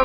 Oh.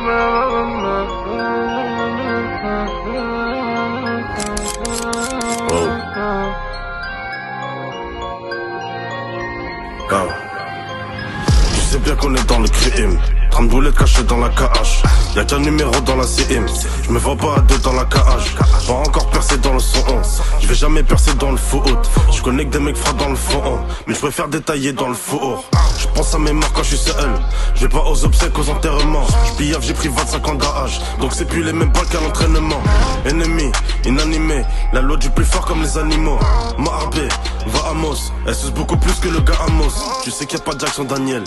Tu sais bien qu'on est dans le crime. 30 boulettes cachées dans la cage. Y'a qu'un numéro dans la CM. Je me vois pas à deux dans la cage. Pas encore percé dans le son 11. Je vais jamais percer dans le faux haut. Je connais que des mecs froids dans le fond. Mais je préfère détailler dans le faux haut. Je pense à mes morts quand je suis seul. Je vais pas aux obsèques, aux enterrements. Je pillave, j'ai pris 25 ans d'âge. Donc c'est plus les mêmes balles qu'à l'entraînement. Ennemi, inanimé. La loi du plus fort comme les animaux. Marbé, va Amos. Elle suce beaucoup plus que le gars Amos. Tu sais qu'il y a pas de Jackson Daniel.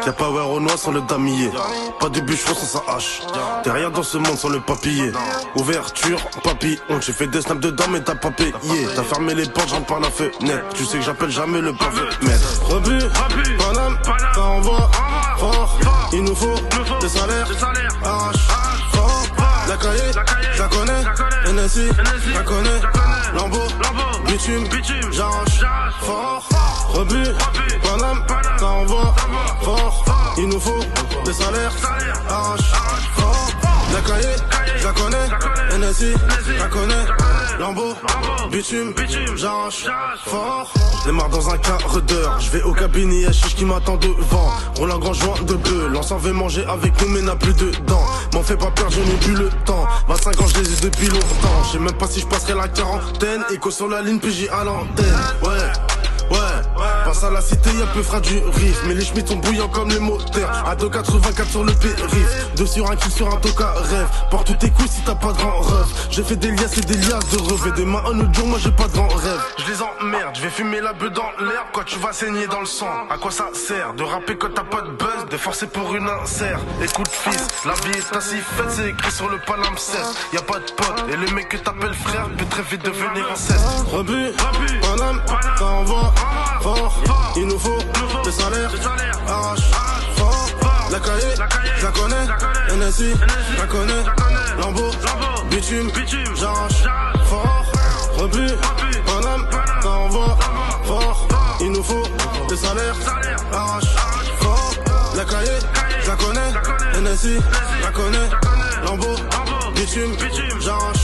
Qu'il y a pas au noir sans le damier. Pas de bûcheron sans sa hache. T'es rien dans ce monde sans le papier. Ouverture, papillon. J'ai fait des snaps dedans mais t'as pas payé. T'as fermé les portes, j'entre par la fenêtre. Tu sais que j'appelle jamais le pavé-mètre. Rebut, Paname, ça envoie fort. Il nous faut des salaires. Arrache, fort. La cahier, je la connais. NSI, je la connais. Lambeau, bitume, j'arrache fort. Rebut, Paname, ça envoie fort. Il nous faut des salaires. Arrache, fort. La cahier, je la connais. NSI, je la connais. Lambeau, bitume, j'arrache fort. Je démarre dans un quart d'heure. Je vais au cabinet, y'a Chiche qui m'attend devant. Roule un grand joint de bœuf. L'ancien veut manger avec nous mais n'a plus de dents. M'en fais pas perdre, je n'ai plus le temps. 25 ans, je les ai depuis longtemps. Je sais même pas si je passerai la quarantaine. Écho sur la ligne, PJ à l'antenne. Ouais, passe à la cité, y'a peu fera du riff. Mais les schmitts sont bouillants comme les moteurs. À 2,84 sur le périph'. 2 sur un kill sur un toca rêve. Porte tous tes couilles si t'as pas de grand rêve. J'ai fait des liasses et des liasses de revêt. Des mains un autre jour, moi j'ai pas de grand rêve. Je les emmerde, je vais fumer la beuh dans l'herbe. Quoi tu vas saigner dans le sang. À quoi ça sert de rapper quand t'as pas de buzz, de forcer pour une insert. Écoute fils, la vie est ainsi faite, c'est écrit sur le palimpseste. Y'a pas de pote, et le mec que t'appelles frère peut très vite devenir inceste. Rebut, Paname, ça envoie fort. Il nous faut des salaires. Arrache, fort. La cahier, je la connais. NSI, je la connais. Lambeau, bitume, j'arrache fort. Rebut, Paname, ça envoie fort. Il nous faut des salaires. Arrache, fort. La cahier, je la connais. NSI, je la connais. Lambeau, bitume, j'arrache